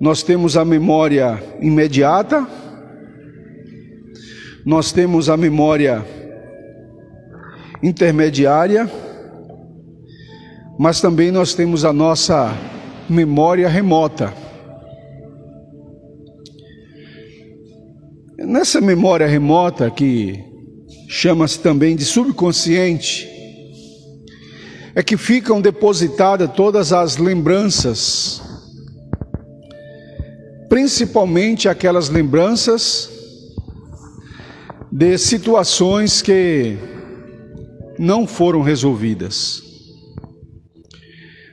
Nós temos a memória imediata, nós temos a memória intermediária, mas também nós temos a nossa memória remota. Nessa memória remota, que chama-se também de subconsciente, é que ficam depositadas todas as lembranças, principalmente aquelas lembranças de situações que não foram resolvidas.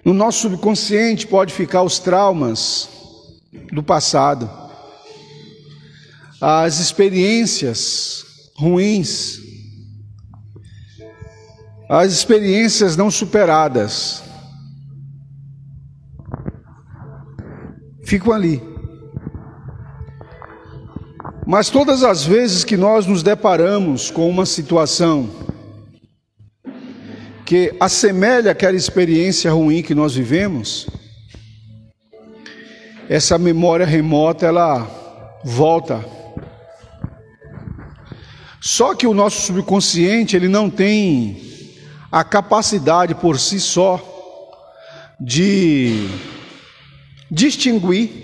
No nosso subconsciente pode ficar os traumas do passado, as experiências ruins, as experiências não superadas, ficam ali. Mas todas as vezes que nós nos deparamos com uma situação que assemelha aquela experiência ruim que nós vivemos, essa memória remota, ela volta. Só que o nosso subconsciente, ele não tem a capacidade por si só de distinguir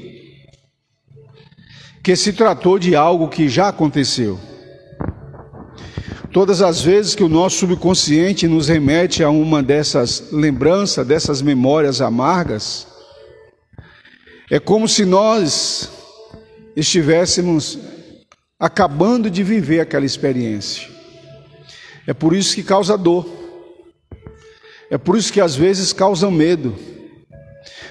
que se tratou de algo que já aconteceu. Todas as vezes que o nosso subconsciente nos remete a uma dessas lembranças, dessas memórias amargas, é como se nós estivéssemos acabando de viver aquela experiência. É por isso que causa dor. É por isso que às vezes causa medo.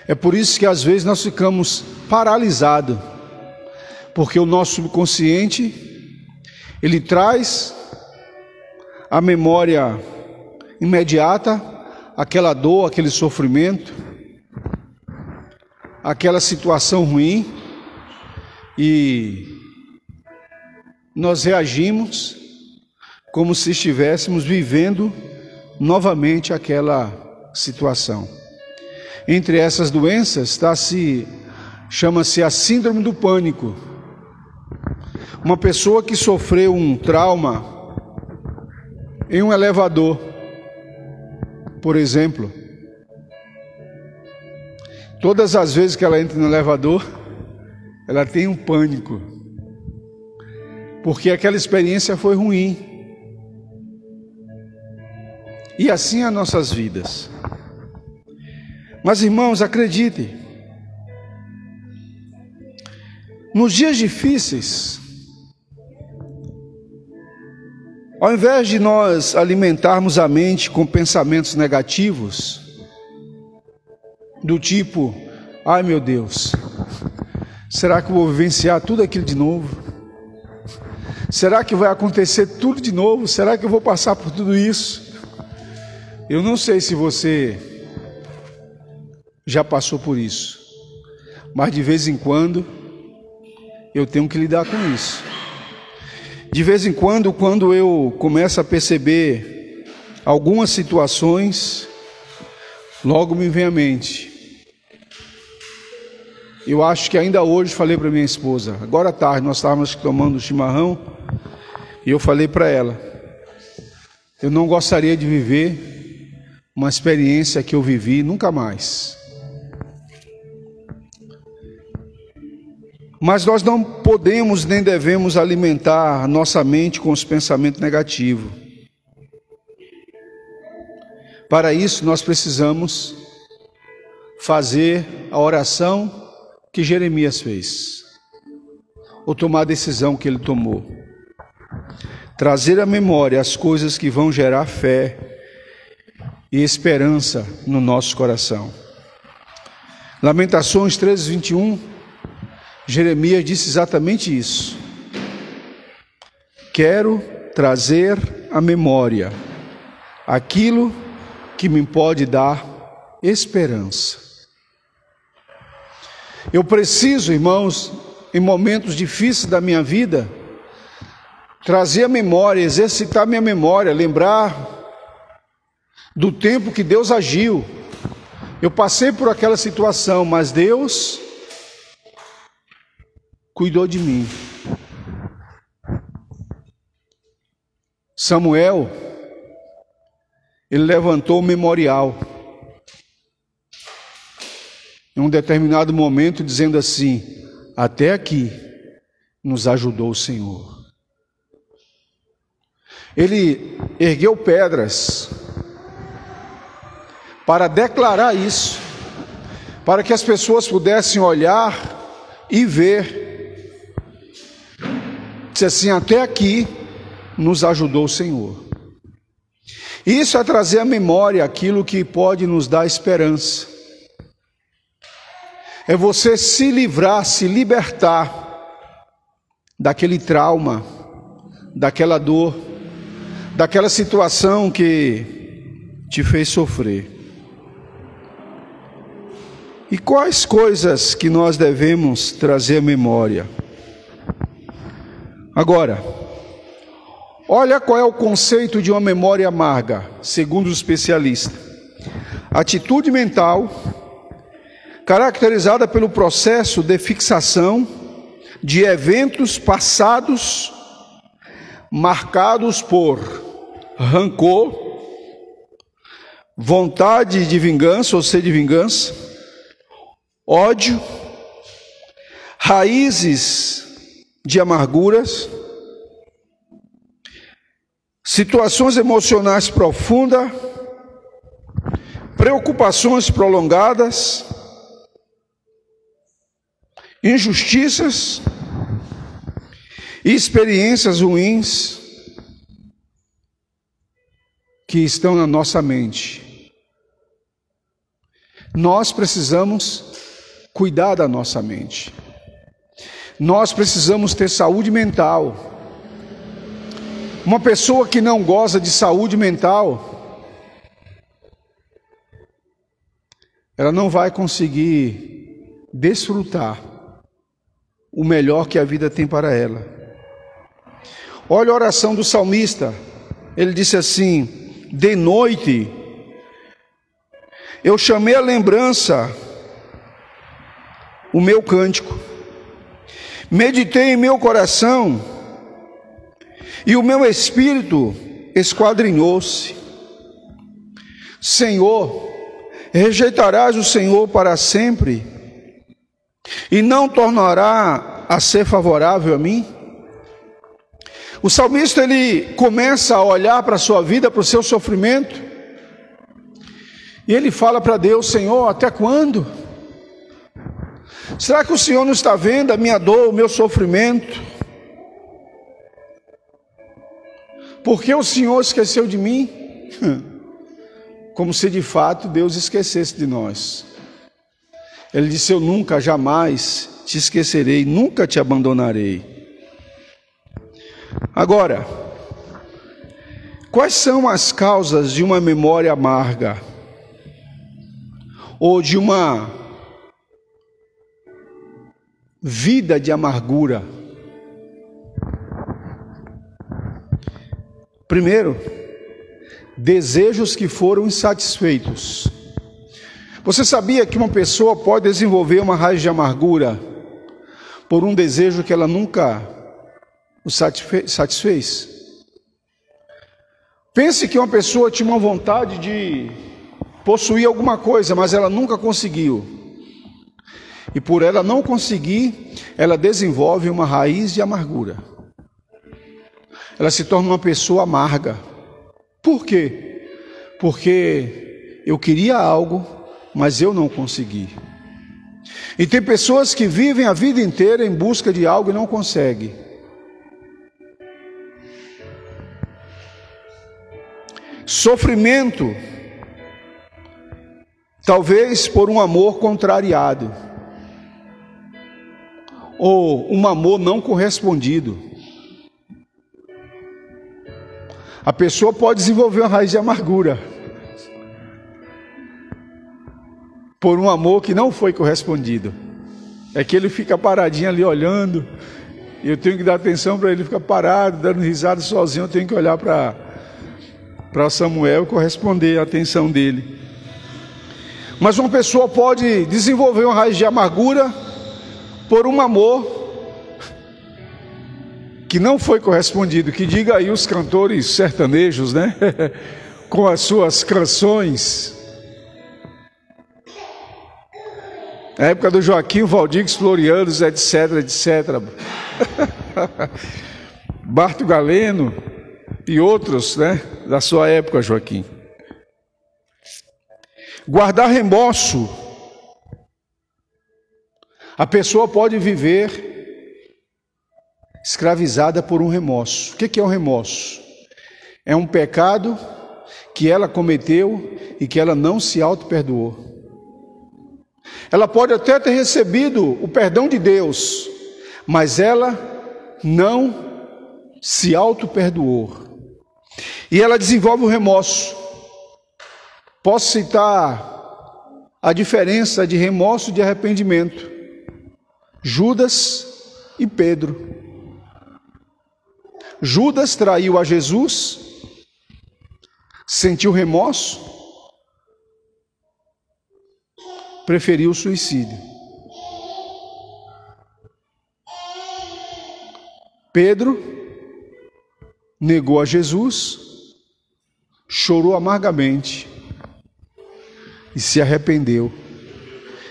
É por isso que às vezes nós ficamos paralisados. Porque o nosso subconsciente, ele traz a memória imediata, aquela dor, aquele sofrimento, aquela situação ruim, e nós reagimos como se estivéssemos vivendo novamente aquela situação. Entre essas doenças chama-se a síndrome do pânico. Uma pessoa que sofreu um trauma em um elevador, por exemplo, todas as vezes que ela entra no elevador, ela tem um pânico, porque aquela experiência foi ruim. E assim as nossas vidas. Mas, irmãos, acreditem, nos dias difíceis, ao invés de nós alimentarmos a mente com pensamentos negativos, do tipo, ai meu Deus, será que eu vou vivenciar tudo aquilo de novo? Será que vai acontecer tudo de novo? Será que eu vou passar por tudo isso? Eu não sei se você já passou por isso, mas de vez em quando eu tenho que lidar com isso. De vez em quando eu começo a perceber algumas situações, logo me vem à mente. Eu acho que ainda hoje falei para minha esposa, agora à tarde nós estávamos tomando chimarrão, e eu falei para ela, eu não gostaria de viver uma experiência que eu vivi nunca mais. Mas nós não podemos nem devemos alimentar nossa mente com os pensamentos negativos. Para isso nós precisamos fazer a oração que Jeremias fez, ou tomar a decisão que ele tomou. Trazer à memória as coisas que vão gerar fé e esperança no nosso coração. Lamentações 13:21, Jeremias disse exatamente isso. Quero trazer à memória aquilo que me pode dar esperança. Eu preciso, irmãos, em momentos difíceis da minha vida, trazer a memória, exercitar minha memória, lembrar do tempo que Deus agiu. Eu passei por aquela situação, mas Deus cuidou de mim. Samuel, ele levantou o memorial em um determinado momento, dizendo assim: até aqui nos ajudou o Senhor. Ele ergueu pedras para declarar isso, para que as pessoas pudessem olhar e ver. Disse assim: até aqui nos ajudou o Senhor. Isso é trazer à memória aquilo que pode nos dar esperança. É você se livrar, se libertar daquele trauma, daquela dor, daquela situação que te fez sofrer. E quais coisas que nós devemos trazer à memória? Agora, olha qual é o conceito de uma memória amarga, segundo os especialistas. Atitude mental caracterizada pelo processo de fixação de eventos passados marcados por rancor, vontade de vingança ou sede de vingança, ódio, raízes de amarguras, situações emocionais profundas, preocupações prolongadas, injustiças e experiências ruins que estão na nossa mente. Nós precisamos cuidar da nossa mente. Nós precisamos ter saúde mental. Uma pessoa que não goza de saúde mental, ela não vai conseguir desfrutar o melhor que a vida tem para ela. Olha a oração do salmista. Ele disse assim: de noite eu chamei a lembrança o meu cântico, meditei em meu coração e o meu espírito esquadrinhou-se. Senhor, rejeitarás o Senhor para sempre e não tornará a ser favorável a mim? O salmista, ele começa a olhar para a sua vida, para o seu sofrimento, e ele fala para Deus: Senhor, até quando? Será que o Senhor não está vendo a minha dor, o meu sofrimento? Por que o Senhor esqueceu de mim? Como se de fato Deus esquecesse de nós. Ele disse: eu nunca, jamais te esquecerei, nunca te abandonarei. Agora, quais são as causas de uma memória amarga? Ou de uma vida de amargura? Primeiro, desejos que foram insatisfeitos. Você sabia que uma pessoa pode desenvolver uma raiz de amargura por um desejo que ela nunca o satisfez? Pense que uma pessoa tinha uma vontade de possuir alguma coisa, mas ela nunca conseguiu. E por ela não conseguir, ela desenvolve uma raiz de amargura. Ela se torna uma pessoa amarga. Por quê? Porque eu queria algo, mas eu não consegui. E tem pessoas que vivem a vida inteira em busca de algo e não conseguem. Sofrimento, talvez por um amor contrariado, ou um amor não correspondido. A pessoa pode desenvolver uma raiz de amargura por um amor que não foi correspondido. É que ele fica paradinho ali olhando, e eu tenho que dar atenção para ele ficar parado, dando risada sozinho. Eu tenho que olhar para Samuel e corresponder à atenção dele. Mas uma pessoa pode desenvolver uma raiz de amargura por um amor que não foi correspondido, que diga aí os cantores sertanejos, né? Com as suas canções. Na época do Joaquim, Valdix, Florianos, etc, etc. Barto Galeno e outros, né? Da sua época, Joaquim. Guardar remorso. A pessoa pode viver escravizada por um remorso. O que é um remorso? É um pecado que ela cometeu e que ela não se auto-perdoou. Ela pode até ter recebido o perdão de Deus, mas ela não se auto-perdoou. E ela desenvolve o remorso. Posso citar a diferença de remorso e de arrependimento. Judas e Pedro. Judas traiu a Jesus, sentiu remorso, preferiu o suicídio. Pedro negou a Jesus, chorou amargamente e se arrependeu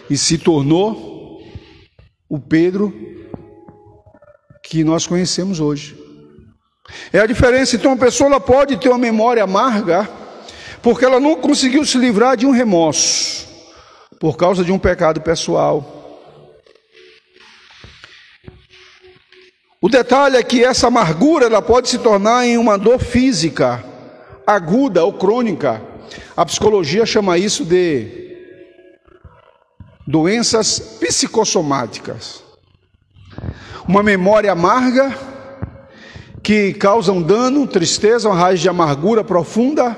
e se tornou o Pedro que nós conhecemos hoje. É a diferença. Então a pessoa ela pode ter uma memória amarga porque ela não conseguiu se livrar de um remorso por causa de um pecado pessoal. O detalhe é que essa amargura ela pode se tornar em uma dor física aguda ou crônica. A psicologia chama isso de doenças psicossomáticas. Uma memória amarga que causa um dano, tristeza, uma raiz de amargura profunda,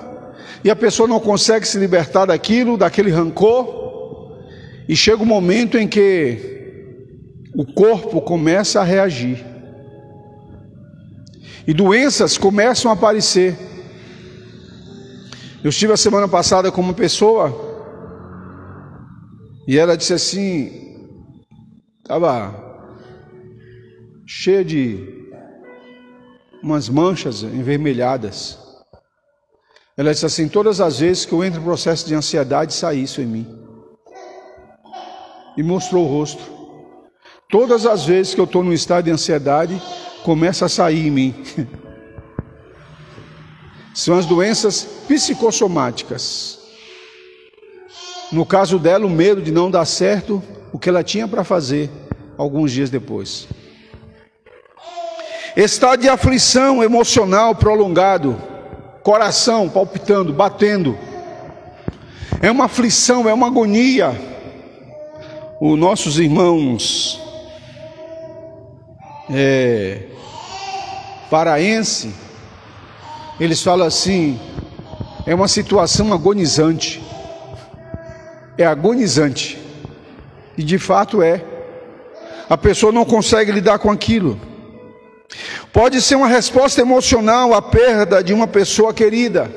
e a pessoa não consegue se libertar daquilo, daquele rancor, e chega um momento em que o corpo começa a reagir, e doenças começam a aparecer. Eu estive a semana passada com uma pessoa, e ela disse assim, estava cheia de umas manchas envermelhadas. Ela disse assim, todas as vezes que eu entro em processo de ansiedade, sai isso em mim. E mostrou o rosto. Todas as vezes que eu estou num estado de ansiedade, começa a sair em mim. São as doenças psicossomáticas. No caso dela, o medo de não dar certo o que ela tinha para fazer alguns dias depois. Estado de aflição emocional prolongado, coração palpitando, batendo. É uma aflição, é uma agonia. Os nossos irmãos paraense, eles falam assim, é uma situação agonizante. É agonizante. E de fato é. A pessoa não consegue lidar com aquilo. Pode ser uma resposta emocional à perda de uma pessoa querida.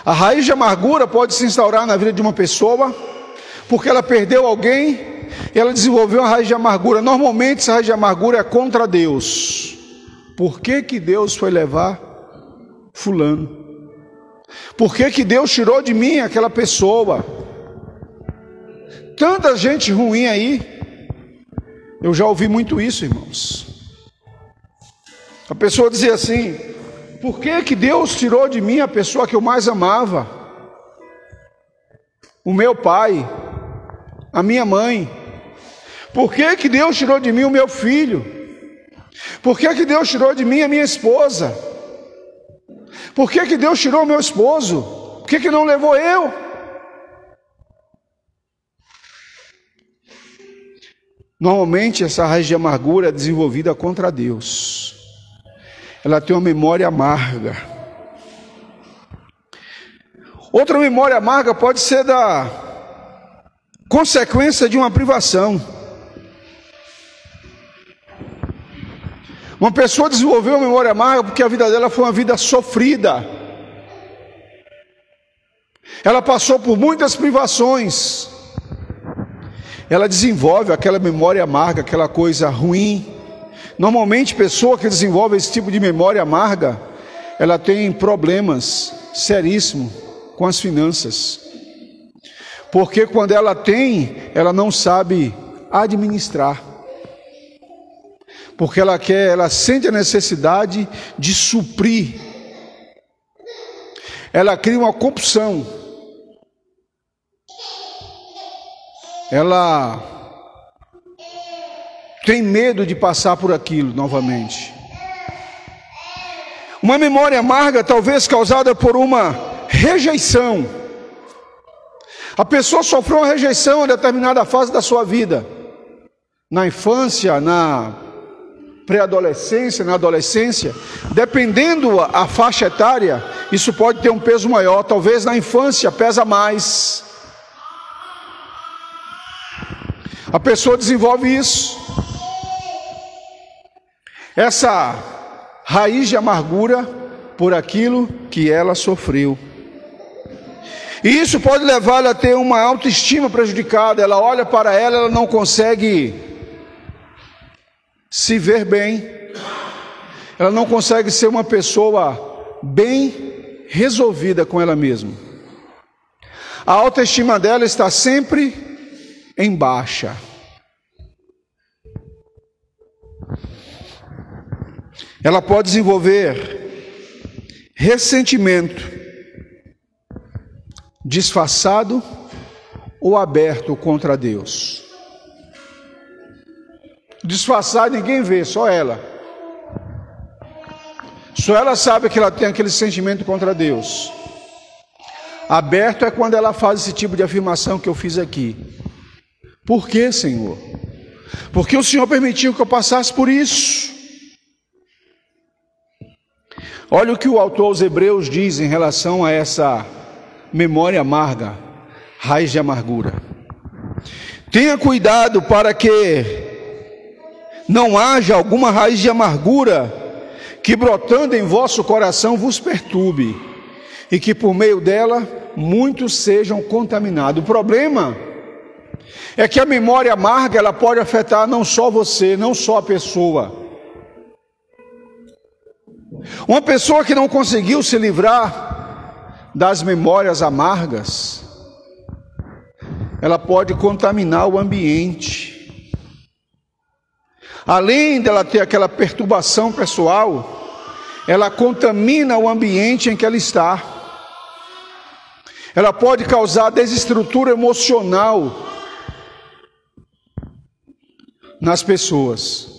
A raiz de amargura pode se instaurar na vida de uma pessoa, porque ela perdeu alguém, e ela desenvolveu uma raiz de amargura. Normalmente essa raiz de amargura é contra Deus. Por que que Deus foi levar fulano? Por que que Deus tirou de mim aquela pessoa? Tanta gente ruim aí. Eu já ouvi muito isso, irmãos. A pessoa dizia assim, por que que Deus tirou de mim a pessoa que eu mais amava? O meu pai, a minha mãe. Por que que Deus tirou de mim o meu filho? Por que que Deus tirou de mim a minha esposa? Por que que Deus tirou o meu esposo? Por que que não levou eu? Normalmente essa raiz de amargura é desenvolvida contra Deus. Ela tem uma memória amarga. Outra memória amarga pode ser da consequência de uma privação. Uma pessoa desenvolveu uma memória amarga porque a vida dela foi uma vida sofrida. Ela passou por muitas privações. Ela desenvolve aquela memória amarga, aquela coisa ruim, Normalmente, pessoa que desenvolve esse tipo de memória amarga, ela tem problemas seríssimos com as finanças. Porque quando ela tem, ela não sabe administrar. Porque ela sente a necessidade de suprir. Ela cria uma compulsão. Ela tem medo de passar por aquilo novamente. Uma memória amarga, talvez causada por uma rejeição. A pessoa sofreu uma rejeição em determinada fase da sua vida. Na infância, na pré-adolescência, na adolescência. Dependendo a faixa etária, isso pode ter um peso maior. Talvez na infância pesa mais. A pessoa desenvolve isso. Essa raiz de amargura por aquilo que ela sofreu. E isso pode levá-la a ter uma autoestima prejudicada. Ela olha para ela não consegue se ver bem. Ela não consegue ser uma pessoa bem resolvida com ela mesma. A autoestima dela está sempre em baixa. Ela pode desenvolver ressentimento disfarçado ou aberto contra Deus. Disfarçado ninguém vê, só ela. Só ela sabe que ela tem aquele sentimento contra Deus. Aberto é quando ela faz esse tipo de afirmação que eu fiz aqui. Por quê, Senhor? Porque o Senhor permitiu que eu passasse por isso. Olha o que o autor aos Hebreus diz em relação a essa memória amarga, raiz de amargura. Tenha cuidado para que não haja alguma raiz de amargura que brotando em vosso coração vos perturbe e que por meio dela muitos sejam contaminados. O problema é que a memória amarga ela pode afetar não só você, não só a pessoa. Uma pessoa que não conseguiu se livrar das memórias amargas, ela pode contaminar o ambiente. Além dela ter aquela perturbação pessoal, ela contamina o ambiente em que ela está. Ela pode causar desestrutura emocional nas pessoas.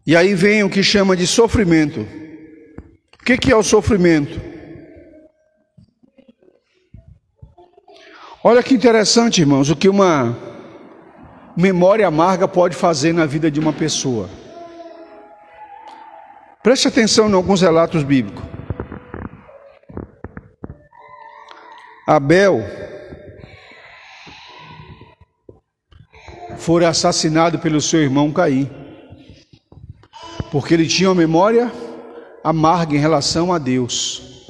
E aí vem o que chama de sofrimento. O que é o sofrimento? Olha que interessante, irmãos, o que uma memória amarga pode fazer na vida de uma pessoa. Preste atenção em alguns relatos bíblicos. Abel foi assassinado pelo seu irmão Caim, porque ele tinha uma memória amarga em relação a Deus.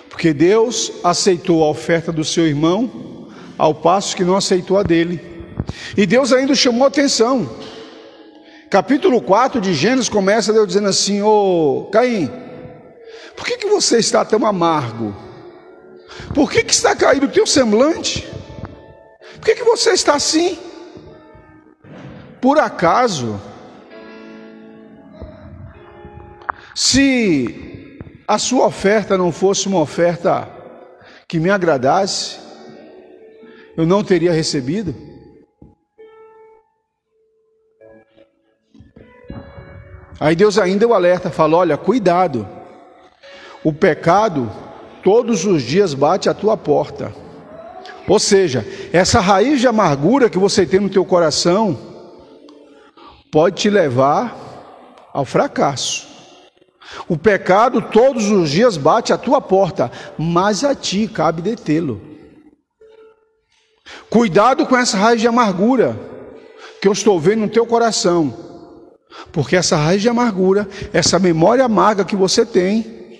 Porque Deus aceitou a oferta do seu irmão, ao passo que não aceitou a dele. E Deus ainda chamou a atenção. Capítulo 4 de Gênesis começa Deus dizendo assim: ô Caim, por que você está tão amargo? Por que está caído o teu semblante? Por que você está assim? Por acaso, se a sua oferta não fosse uma oferta que me agradasse, eu não teria recebido? Aí Deus ainda o alerta, fala: olha, cuidado, o pecado todos os dias bate à tua porta. Ou seja, essa raiz de amargura que você tem no teu coração pode te levar ao fracasso. O pecado todos os dias bate à tua porta, mas a ti cabe detê-lo. Cuidado com essa raiz de amargura que eu estou vendo no teu coração, porque essa raiz de amargura, essa memória amarga que você tem,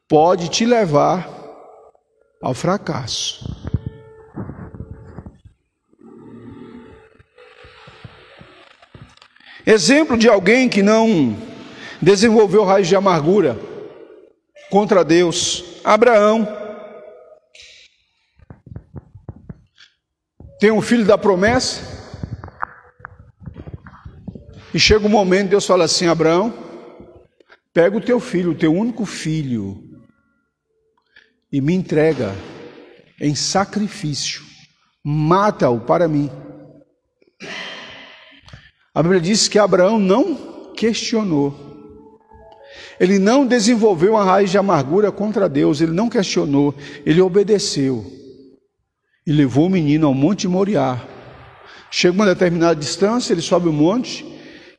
pode te levar ao fracasso. Exemplo de alguém que não desenvolveu raiz de amargura contra Deus: Abraão. Tem um filho da promessa, e chega um momento, Deus fala assim: Abraão, pega o teu filho, o teu único filho, e me entrega em sacrifício, mata-o para mim. A Bíblia diz que Abraão não questionou, ele não desenvolveu uma raiz de amargura contra Deus, ele não questionou, ele obedeceu e levou o menino ao monte Moriá. Chega uma determinada distância, ele sobe o monte,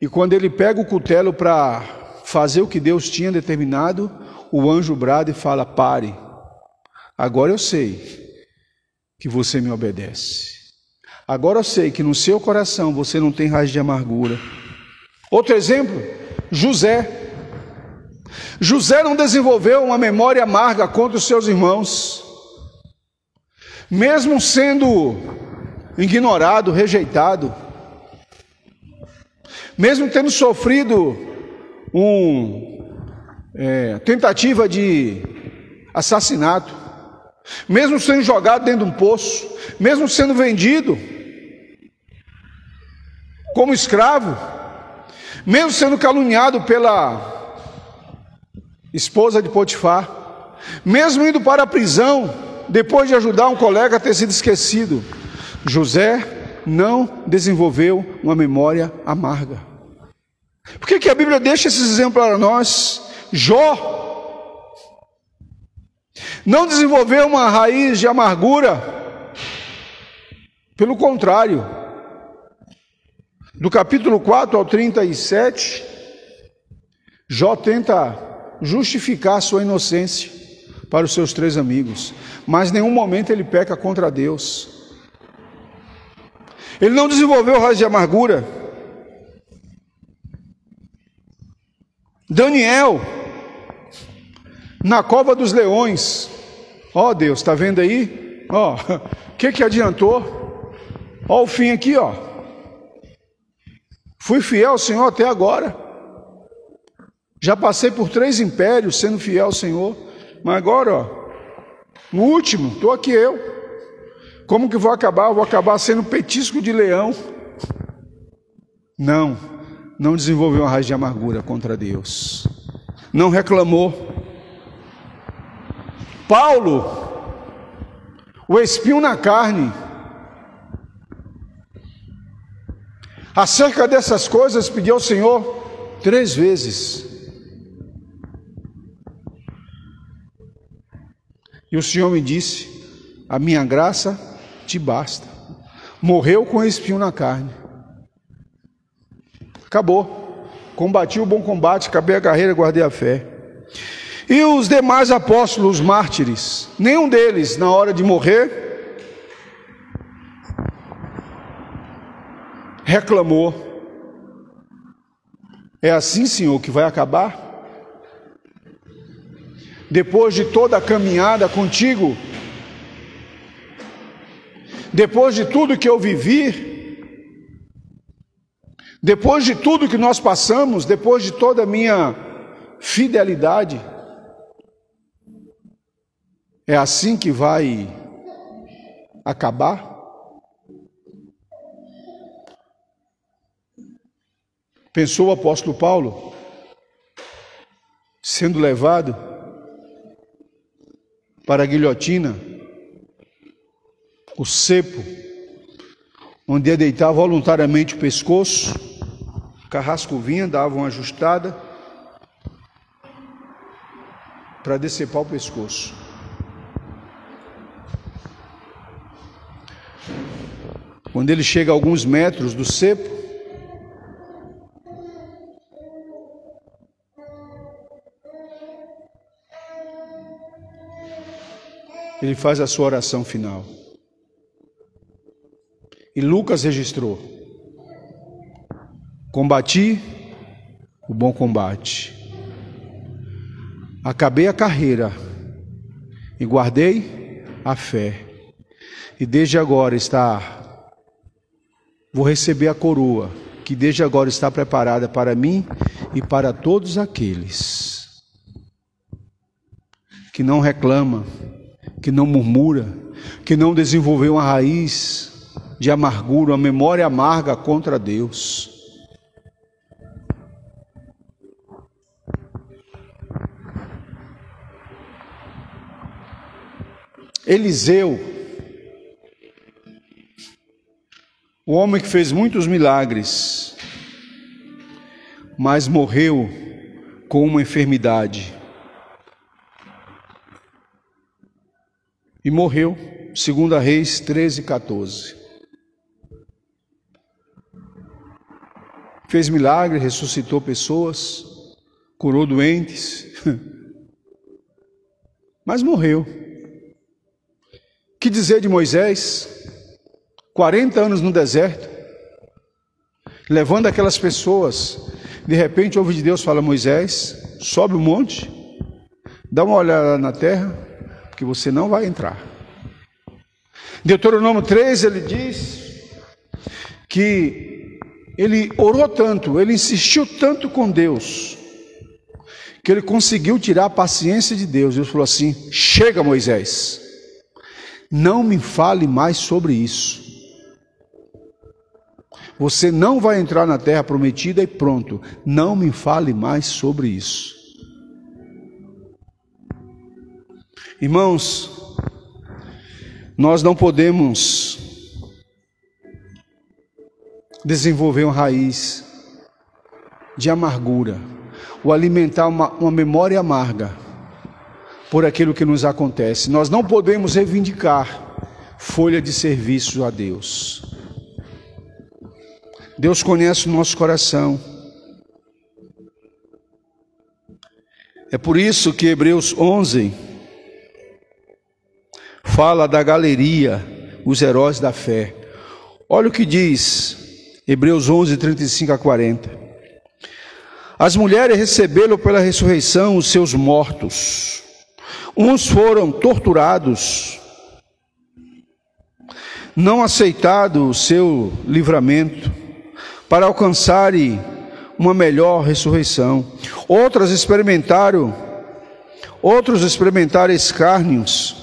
e quando ele pega o cutelo para fazer o que Deus tinha determinado, o anjo brada e fala: pare, agora eu sei que você me obedece. Agora eu sei que no seu coração você não tem raiz de amargura. Outro exemplo, José. José não desenvolveu uma memória amarga contra os seus irmãos. Mesmo sendo ignorado, rejeitado, mesmo tendo sofrido tentativa de assassinato, mesmo sendo jogado dentro de um poço, mesmo sendo vendido como escravo, mesmo sendo caluniado pela esposa de Potifar, mesmo indo para a prisão, depois de ajudar um colega a ter sido esquecido, José não desenvolveu uma memória amarga. Por que a Bíblia deixa esses exemplos para nós? Jó não desenvolveu uma raiz de amargura, pelo contrário, do capítulo 4 ao 37, Jó tenta justificar sua inocência para os seus 3 amigos, mas em nenhum momento ele peca contra Deus. Ele não desenvolveu raiz de amargura. Daniel, na cova dos leões, ó Deus, está vendo aí? Ó, o que adiantou? Ó o fim aqui, ó. Fui fiel ao Senhor até agora. Já passei por 3 impérios sendo fiel ao Senhor, mas agora, ó, no último, estou aqui eu. Como que vou acabar? Eu vou acabar sendo petisco de leão. Não desenvolveu uma raiz de amargura contra Deus. Não reclamou. Paulo, o espinho na carne, acerca dessas coisas pediu ao Senhor 3 vezes. E o Senhor me disse: a minha graça te basta. Morreu com o espinho na carne. Acabou. Combati o bom combate, acabei a carreira, guardei a fé. E os demais apóstolos mártires, nenhum deles, na hora de morrer, reclamou: é assim, Senhor, que vai acabar? Depois de toda a caminhada contigo, depois de tudo que eu vivi, depois de tudo que nós passamos, depois de toda a minha fidelidade, é assim que vai acabar? Pensou o apóstolo Paulo, sendo levado para a guilhotina, o cepo, onde ia deitar voluntariamente o pescoço, o carrasco vinha, dava uma ajustada para decepar o pescoço. Quando ele chega a alguns metros do cepo, ele faz a sua oração final. E Lucas registrou: combati o bom combate, acabei a carreira e guardei a fé. E desde agora vou receber a coroa que desde agora está preparada para mim e para todos aqueles que não reclama, que não murmura, que não desenvolveu uma raiz de amargura, uma memória amarga contra Deus. Eliseu, o homem que fez muitos milagres, mas morreu com uma enfermidade. E morreu, 2 Reis 13:14. Fez milagre, ressuscitou pessoas, curou doentes, mas morreu. Que dizer de Moisés? 40 anos no deserto, levando aquelas pessoas. De repente ouve de Deus, fala: Moisés, sobe o monte, dá uma olhada na terra, porque você não vai entrar. Deuteronômio 3, ele diz que ele orou tanto, ele insistiu tanto com Deus, que ele conseguiu tirar a paciência de Deus. Deus falou assim: chega, Moisés, não me fale mais sobre isso. Você não vai entrar na terra prometida e pronto. Não me fale mais sobre isso. Irmãos, nós não podemos desenvolver uma raiz de amargura, ou alimentar uma memória amarga por aquilo que nos acontece. Nós não podemos reivindicar folha de serviço a Deus. Deus conhece o nosso coração. É por isso que Hebreus 11 fala da galeria, os heróis da fé. Olha o que diz Hebreus 11, 35-40. As mulheres receberam pela ressurreição os seus mortos. Uns foram torturados, não aceitado o seu livramento, para alcançarem uma melhor ressurreição. Outros experimentaram escárnios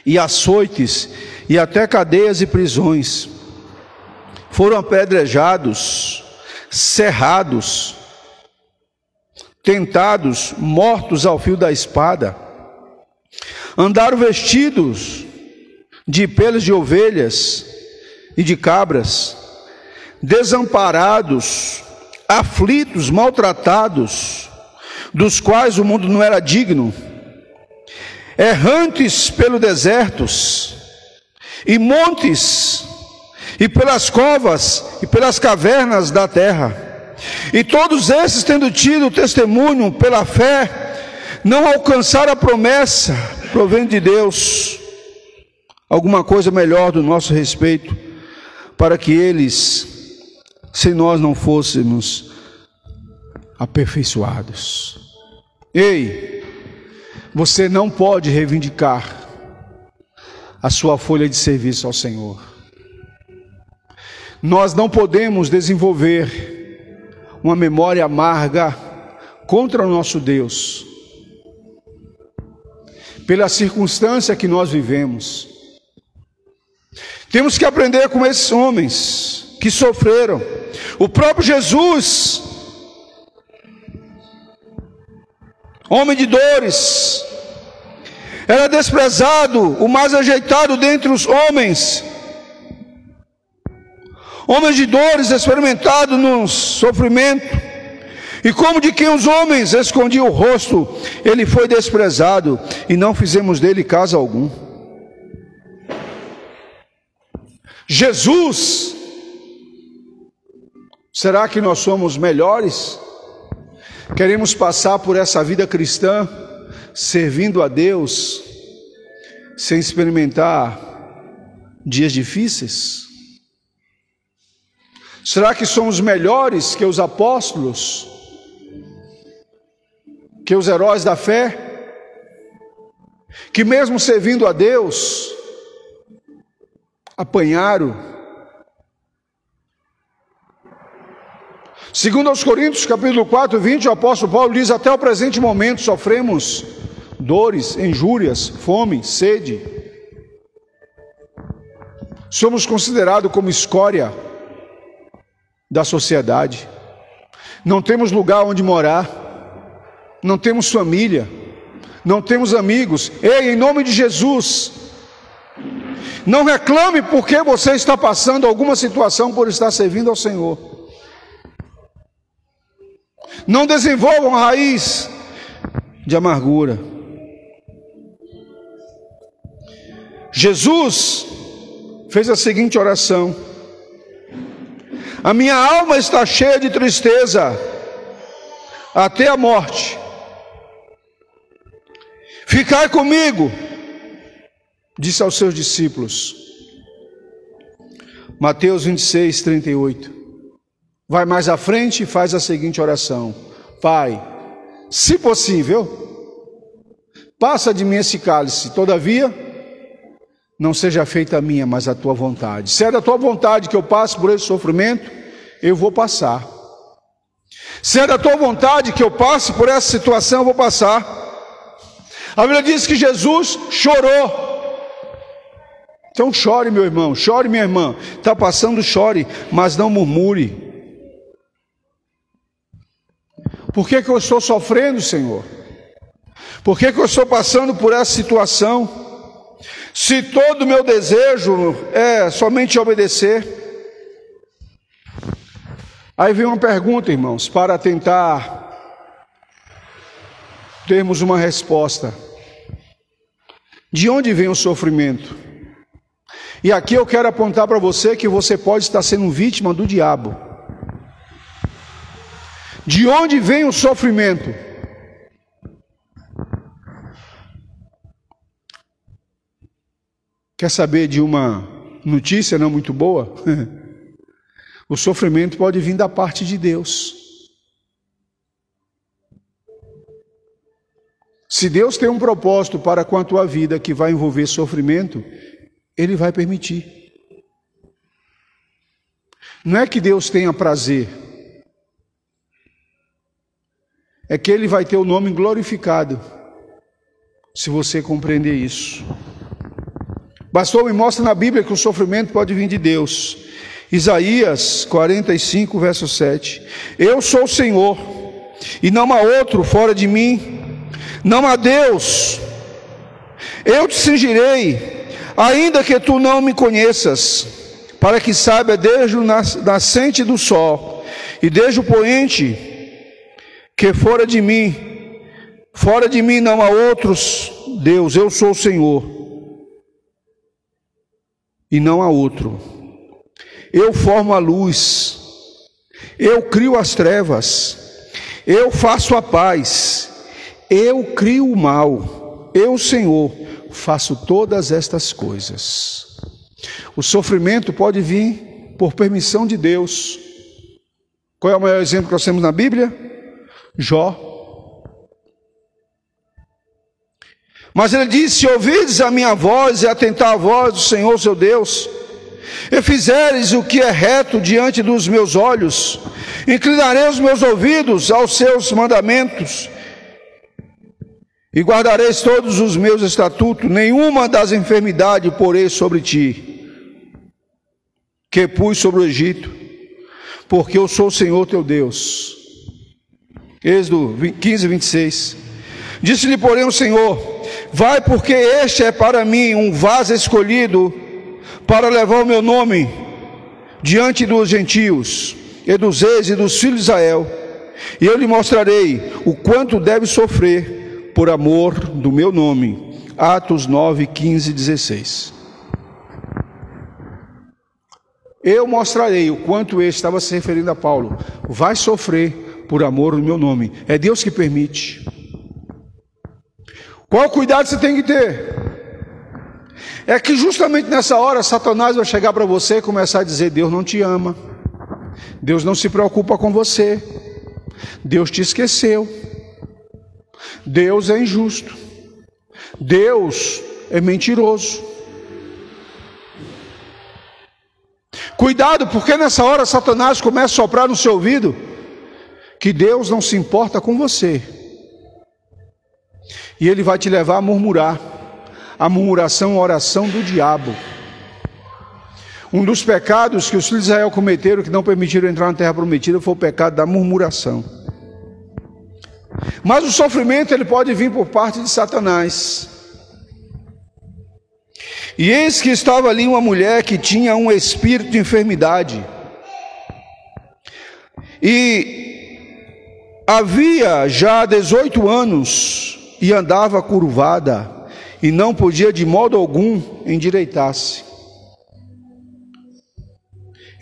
e açoites e até cadeias e prisões. Foram apedrejados, cerrados, tentados, mortos ao fio da espada. Andaram vestidos de pelos de ovelhas e de cabras, desamparados, aflitos, maltratados, dos quais o mundo não era digno, errantes pelos desertos e montes, e pelas covas e pelas cavernas da terra. E todos esses, tendo tido testemunho pela fé, não alcançaram a promessa provendo de Deus alguma coisa melhor do nosso respeito, para que eles, se nós não fôssemos aperfeiçoados. Ei, você não pode reivindicar a sua folha de serviço ao Senhor. Nós não podemos desenvolver uma memória amarga contra o nosso Deus, pela circunstância que nós vivemos. Temos que aprender com esses homens que sofreram. O próprio Jesus, homem de dores, era desprezado, o mais ajeitado dentre os homens. Homens de dores, experimentado no sofrimento. E como de quem os homens escondiam o rosto, ele foi desprezado, e não fizemos dele caso algum. Jesus, será que nós somos melhores? Queremos passar por essa vida cristã, servindo a Deus, sem experimentar dias difíceis? Será que somos melhores que os apóstolos? Que os heróis da fé? Que mesmo servindo a Deus, apanharam, Segundo aos Coríntios, capítulo 4, 20, o apóstolo Paulo diz: até o presente momento sofremos dores, injúrias, fome, sede. Somos considerados como escória da sociedade. Não temos lugar onde morar, não temos família, não temos amigos. Ei, em nome de Jesus, não reclame porque você está passando alguma situação por estar servindo ao Senhor. Não desenvolva uma raiz de amargura. Jesus fez a seguinte oração: a minha alma está cheia de tristeza até a morte. Ficai comigo, disse aos seus discípulos. Mateus 26, 38. Vai mais à frente e faz a seguinte oração: Pai, se possível, passa de mim esse cálice, todavia, não seja feita a minha, mas a tua vontade. Se é da tua vontade que eu passe por esse sofrimento, eu vou passar. Se é da tua vontade que eu passe por essa situação, eu vou passar. A Bíblia diz que Jesus chorou. Então chore, meu irmão, chore, minha irmã. Está passando, chore, mas não murmure. Por que eu estou sofrendo, Senhor? Por que eu estou passando por essa situação? Se todo o meu desejo é somente obedecer. Aí vem uma pergunta, irmãos, para tentar termos uma resposta. De onde vem o sofrimento? E aqui eu quero apontar para você que você pode estar sendo vítima do diabo. De onde vem o sofrimento? Quer saber de uma notícia não muito boa? O sofrimento pode vir da parte de Deus. Se Deus tem um propósito para com a tua vida que vai envolver sofrimento, Ele vai permitir. Não é que Deus tenha prazer, é que Ele vai ter o nome glorificado, se você compreender isso. Pastor, me mostra na Bíblia que o sofrimento pode vir de Deus. Isaías 45, verso 7. Eu sou o Senhor, e não há outro fora de mim, não há Deus. Eu te cingirei, ainda que tu não me conheças, para que saiba desde o nascente do sol, e desde o poente, que fora de mim não há outros Deus. Eu sou o Senhor, e não há outro. Eu formo a luz, eu crio as trevas, eu faço a paz, eu crio o mal. Eu, Senhor, faço todas estas coisas. O sofrimento pode vir por permissão de Deus. Qual é o maior exemplo que nós temos na Bíblia? Jó. Mas ele diz: se ouvirdes a minha voz e atentar à voz do Senhor seu Deus, e fizeres o que é reto diante dos meus olhos, inclinarei os meus ouvidos aos seus mandamentos, e guardareis todos os meus estatutos, nenhuma das enfermidades porei sobre ti, que pus sobre o Egito, porque eu sou o Senhor teu Deus. Êxodo 15, 26. Disse-lhe, porém, o Senhor: vai, porque este é para mim um vaso escolhido para levar o meu nome diante dos gentios e dos reis e dos filhos de Israel, e eu lhe mostrarei o quanto deve sofrer por amor do meu nome. Atos 9, 15, 16. Eu mostrarei o quanto ele estava se referindo a Paulo. Vai sofrer por amor do meu nome. É Deus que permite. Qual cuidado você tem que ter? É que justamente nessa hora Satanás vai chegar para você e começar a dizer: Deus não te ama, Deus não se preocupa com você, Deus te esqueceu, Deus é injusto, Deus é mentiroso. Cuidado, porque nessa hora Satanás começa a soprar no seu ouvido que Deus não se importa com você. E Ele vai te levar a murmurar. A murmuração é a oração do diabo. Um dos pecados que os filhos de Israel cometeram, que não permitiram entrar na terra prometida, foi o pecado da murmuração. Mas o sofrimento, ele pode vir por parte de Satanás. E eis que estava ali uma mulher que tinha um espírito de enfermidade. E havia já 18 anos e andava curvada e não podia de modo algum endireitar-se.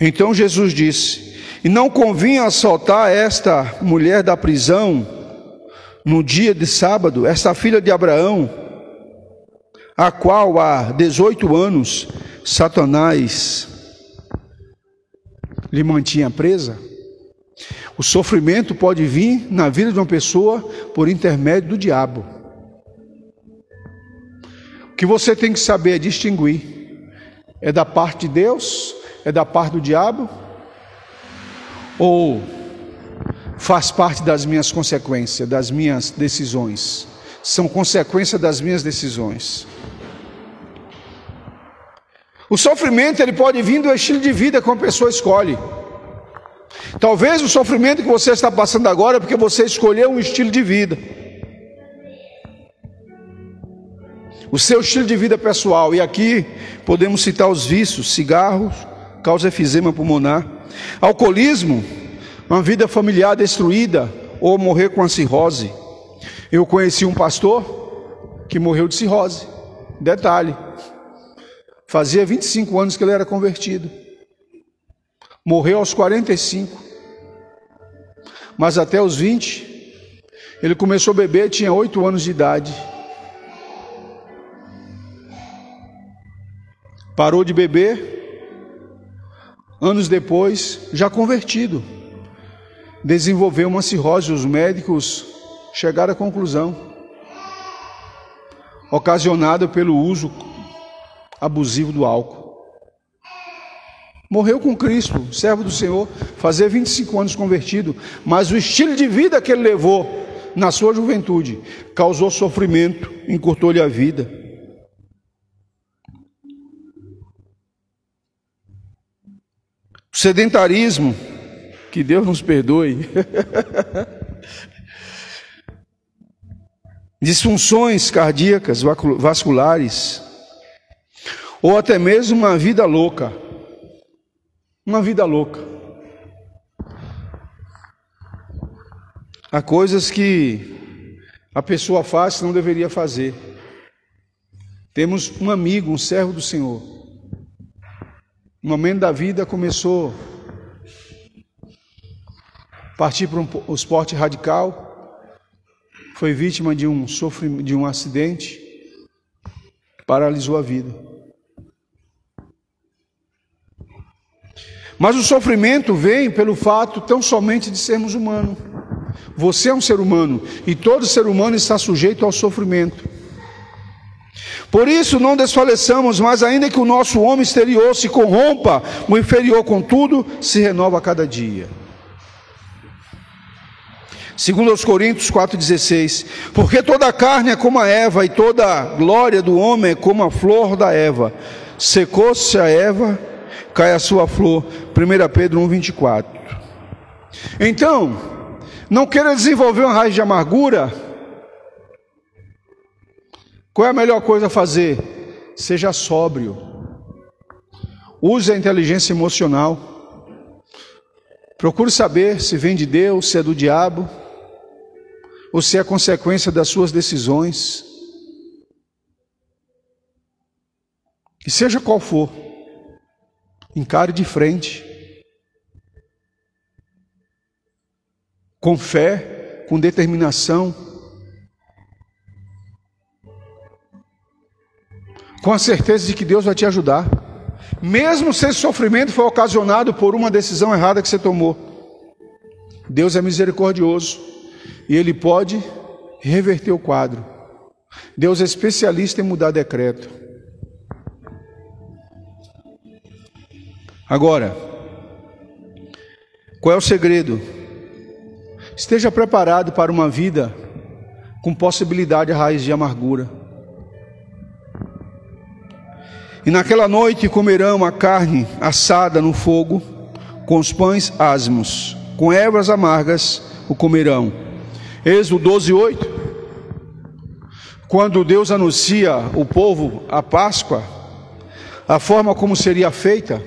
Então Jesus disse: e não convinha soltar esta mulher da prisão no dia de sábado, esta filha de Abraão, a qual há 18 anos Satanás lhe mantinha presa? O sofrimento pode vir na vida de uma pessoa por intermédio do diabo. O que você tem que saber é distinguir: é da parte de Deus? É da parte do diabo? Ou faz parte das minhas consequências, das minhas decisões? São consequência das minhas decisões. O sofrimento, ele pode vir do estilo de vida que uma pessoa escolhe. Talvez o sofrimento que você está passando agora é porque você escolheu um estilo de vida. O seu estilo de vida pessoal. E aqui podemos citar os vícios: cigarros, causa efizema pulmonar, alcoolismo, uma vida familiar destruída, ou morrer com a cirrose. Eu conheci um pastor que morreu de cirrose. Detalhe: fazia 25 anos que ele era convertido. Morreu aos 45. Mas até os 20, ele começou a beber, tinha 8 anos de idade. Parou de beber, anos depois, já convertido. Desenvolveu uma cirrose, os médicos chegaram à conclusão: ocasionada pelo uso abusivo do álcool. Morreu com Cristo, servo do Senhor, fazia 25 anos convertido, mas o estilo de vida que ele levou na sua juventude causou sofrimento, encurtou-lhe a vida. O sedentarismo, que Deus nos perdoe, disfunções cardíacas, vasculares, ou até mesmo uma vida louca. Uma vida louca. Há coisas que a pessoa faz que não deveria fazer. Temos um amigo, um servo do Senhor. No momento da vida começou a partir para um esporte radical. Foi vítima de um acidente que paralisou a vida. Mas o sofrimento vem pelo fato tão somente de sermos humanos. Você é um ser humano e todo ser humano está sujeito ao sofrimento. Por isso não desfaleçamos, mas ainda que o nosso homem exterior se corrompa, o inferior contudo se renova a cada dia. Segundo aos Coríntios 4,16: porque toda a carne é como a erva, e toda a glória do homem é como a flor da erva. Secou-se a erva, cai a sua flor. 1 Pedro 1,24. Então, não queira desenvolver uma raiz de amargura. Qual é a melhor coisa a fazer? Seja sóbrio. Use a inteligência emocional. Procure saber se vem de Deus, se é do diabo, ou se é consequência das suas decisões. E seja qual for, encare de frente, com fé, com determinação, com a certeza de que Deus vai te ajudar, mesmo se esse sofrimento foi ocasionado por uma decisão errada que você tomou. Deus é misericordioso e Ele pode reverter o quadro. Deus é especialista em mudar decreto. Agora, qual é o segredo? Esteja preparado para uma vida com possibilidade de raiz de amargura. E naquela noite comerão a carne assada no fogo, com os pães ázimos, com ervas amargas o comerão. Êxodo 12:8. Quando Deus anuncia ao povo a Páscoa, a forma como seria feita,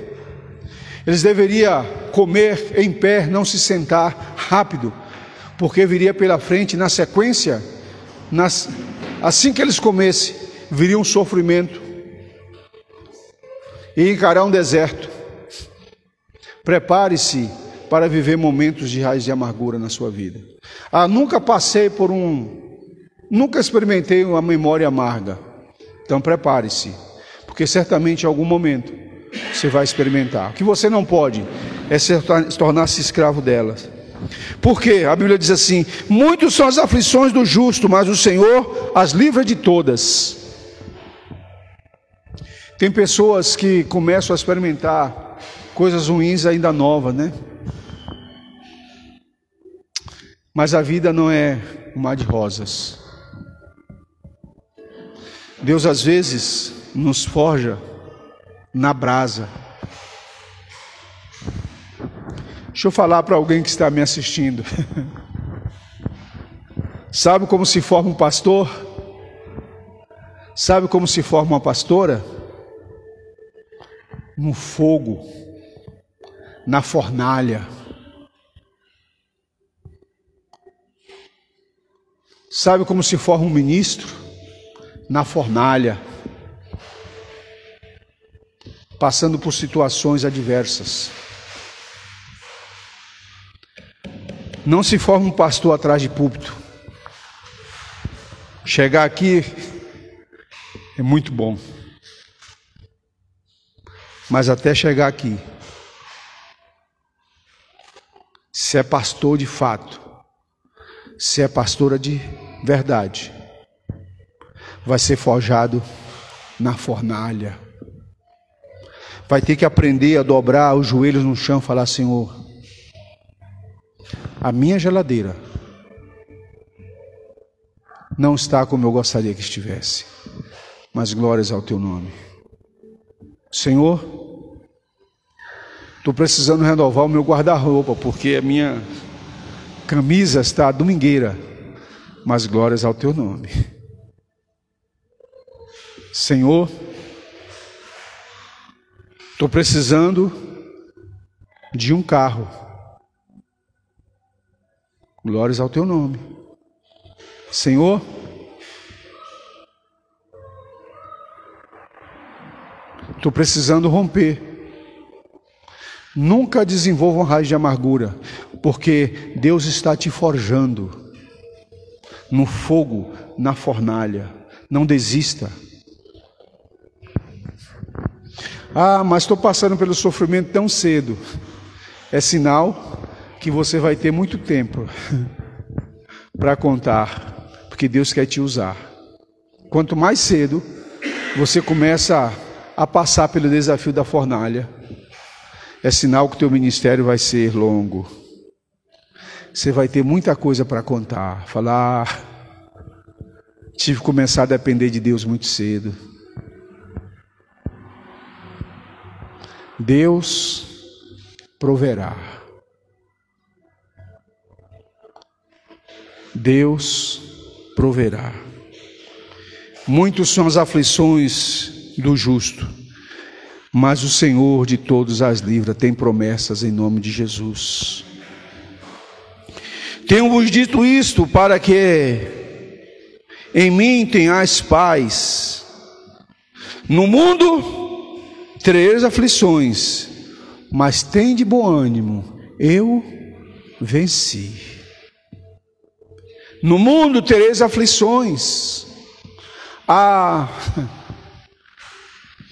eles deveriam comer em pé, não se sentar rápido, porque viria pela frente, na sequência, assim que eles comessem, viria um sofrimento e encarar um deserto. Prepare-se para viver momentos de raiz de amargura na sua vida. Nunca experimentei uma memória amarga. Então prepare-se, porque certamente em algum momento você vai experimentar. O que você não pode é tornar-se escravo delas. Porque a Bíblia diz assim: muitos são as aflições do justo, mas o Senhor as livra de todas. Tem pessoas que começam a experimentar coisas ruins ainda novas, né? Mas a vida não é um mar de rosas. Deus às vezes nos forja na brasa. Deixa eu falar para alguém que está me assistindo. Sabe como se forma um pastor? Sabe como se forma uma pastora? No fogo, na fornalha. Sabe como se forma um ministro? Na fornalha, passando por situações adversas. Não se forma um pastor atrás de púlpito. Chegar aqui é muito bom, mas até chegar aqui, se é pastor de fato, se é pastora de verdade, vai ser forjado na fornalha. Vai ter que aprender a dobrar os joelhos no chão e falar: Senhor, a minha geladeira não está como eu gostaria que estivesse, mas glórias ao teu nome. Senhor, estou precisando renovar o meu guarda-roupa, porque a minha camisa está domingueira, mas glórias ao teu nome. Senhor, estou precisando de um carro, glórias ao teu nome. Senhor, estou precisando romper. Nunca desenvolva uma raiz de amargura, porque Deus está te forjando no fogo, na fornalha. Não desista. Mas estou passando pelo sofrimento tão cedo. É sinal que você vai ter muito tempo para contar, porque Deus quer te usar. Quanto mais cedo você começa a passar pelo desafio da fornalha, é sinal que o teu ministério vai ser longo. Você vai ter muita coisa para contar. Falar: tive que começar a depender de Deus muito cedo. Deus proverá. Deus proverá. Muitos são as aflições do justo, mas o Senhor de todos as livra. Tem promessas em nome de Jesus. Tenho-vos dito isto para que em mim tenhais paz. No mundo tereis aflições, mas tende bom ânimo, eu venci. No mundo tereis aflições.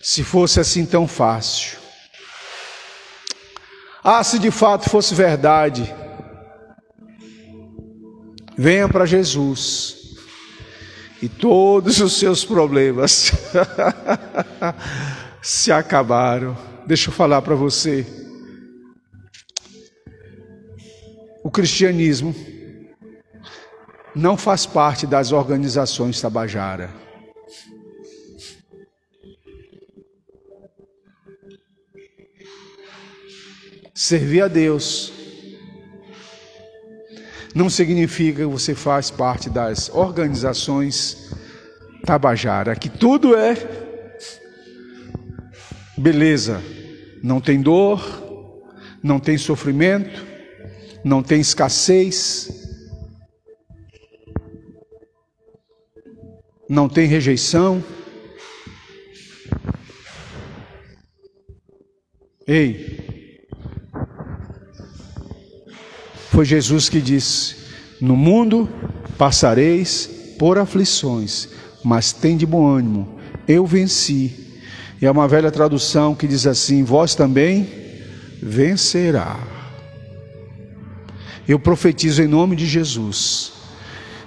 Se fosse assim tão fácil. Se de fato fosse verdade. Venha para Jesus e todos os seus problemas se acabaram. Deixa eu falar para você. O cristianismo não faz parte das organizações Tabajara. Servir a Deus não significa que você faz parte das organizações Tabajara, que tudo é beleza, não tem dor, não tem sofrimento, não tem escassez, não tem rejeição. Ei, foi Jesus que disse: no mundo passareis por aflições, mas tende bom ânimo, eu venci. E é uma velha tradução que diz assim: vós também vencerá. Eu profetizo em nome de Jesus,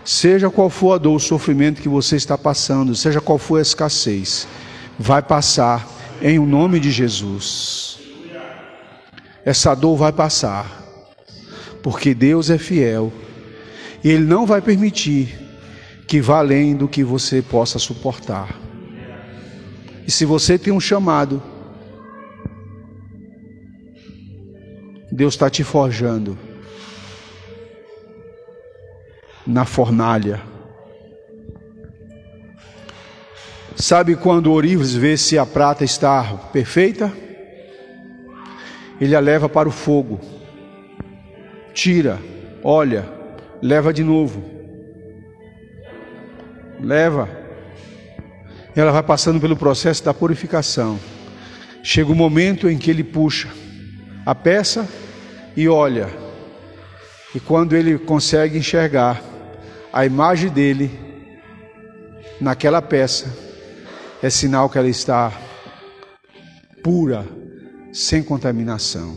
seja qual for a dor, o sofrimento que você está passando, seja qual for a escassez, vai passar em o nome de Jesus. Essa dor vai passar, porque Deus é fiel e Ele não vai permitir que vá além do que você possa suportar. E se você tem um chamado, Deus está te forjando na fornalha. Sabe quando o ourives vê se a prata está perfeita? Ele a leva para o fogo, tira, olha, leva de novo, leva. Ela vai passando pelo processo da purificação. Chega o momento em que ele puxa a peça e olha. E quando ele consegue enxergar a imagem dele naquela peça, é sinal que ela está pura, sem contaminação.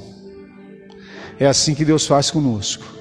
É assim que Deus faz conosco.